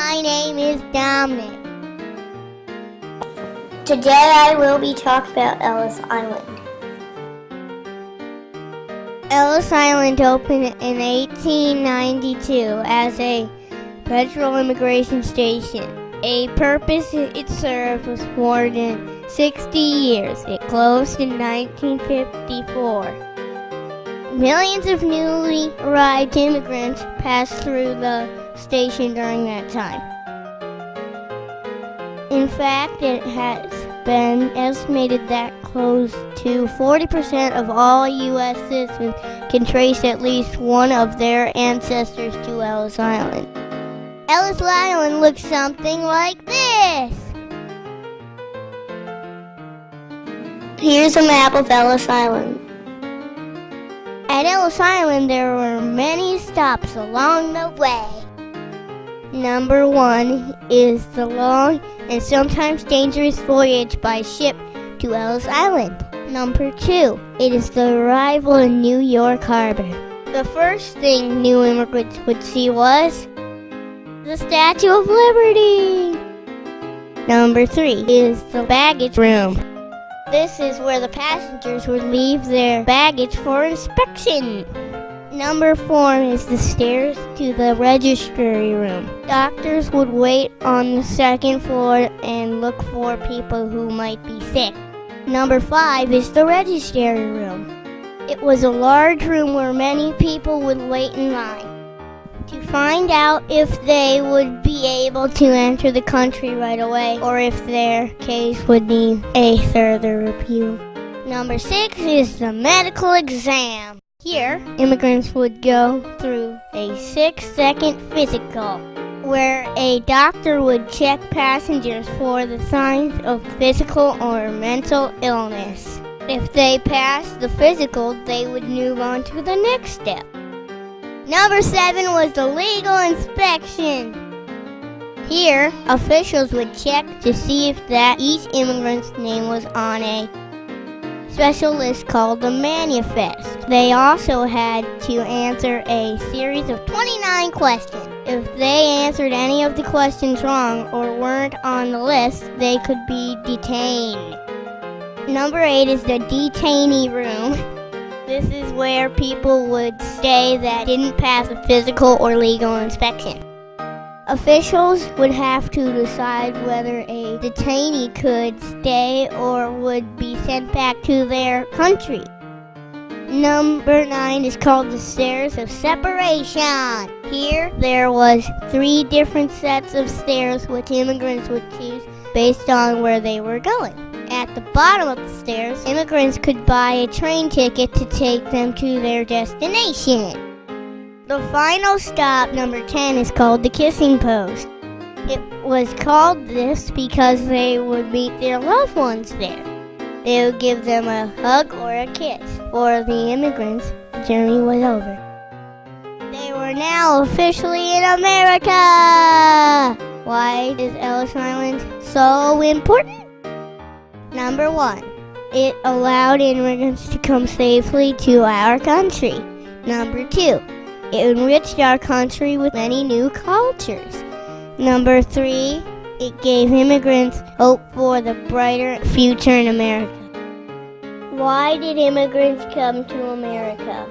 My name is Dominic. Today I will be talking about Ellis-Island. Ellis-Island opened in 1892 as a federal immigration station. A purpose it served was more than 60 years. It closed in 1954. Millions of newly arrived immigrants passed through the station during that time. In fact, it has been estimated that close to 40% of all U.S. citizens can trace at least one of their ancestors to Ellis-Island. Ellis-Island looks something like this. Here's a map of Ellis-Island. At Ellis-Island, there were many stops along the way. Number 1 is the long and sometimes dangerous voyage by ship to Ellis-Island. Number 2, it is the arrival in New York Harbor. The first thing new immigrants would see was the Statue of Liberty. Number 3 is the baggage room. This is where the passengers would leave their baggage for inspection. Number 4 is the stairs to the registry room. Doctors would wait on the second floor and look for people who might be sick. Number 5 is the registry room. It was a large room where many people would wait in line to find out if they would be able to enter the country right away or if their case would need a further review. Number 6 is the medical exam. Here, immigrants would go through a 6-second physical, where a doctor would check passengers for the signs of physical or mental illness. If they passed the physical, they would move on to the next step. Number 7 was the legal inspection. Here, officials would check to see if that each immigrant's name was on a special list called the manifest. They also had to answer a series of 29 questions. If they answered any of the questions wrong or weren't on the list, they could be detained. Number 8 is the detainee room. This is where people would stay that didn't pass a physical or legal inspection. Officials would have to decide whether a detainee could stay or would be sent back to their country. Number 9 is called the stairs of separation. Here, there was 3 different sets of stairs which immigrants would choose based on where they were going. At the bottom of the stairs, immigrants could buy a train ticket to take them to their destination. The final stop, number 10, is called the kissing post. It was called this because they would meet their loved ones there. They would give them a hug or a kiss. For the immigrants, the journey was over. They were now officially in America! Why is Ellis-Island so important? Number 1, it allowed immigrants to come safely to our country. Number 2, it enriched our country with many new cultures. Number 3, it gave immigrants hope for the brighter future in America. Why did immigrants come to America?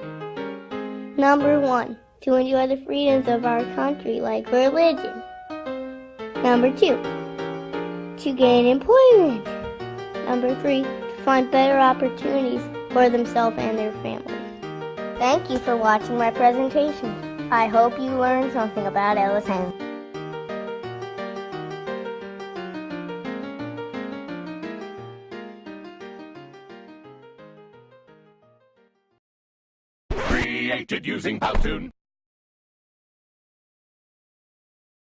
Number 1, to enjoy the freedoms of our country like religion. Number 2, to gain employment. Number 3, to find better opportunities for themselves and their families. Thank you for watching my presentation. I hope you learned something about Ellis-Island. Created using Powtoon.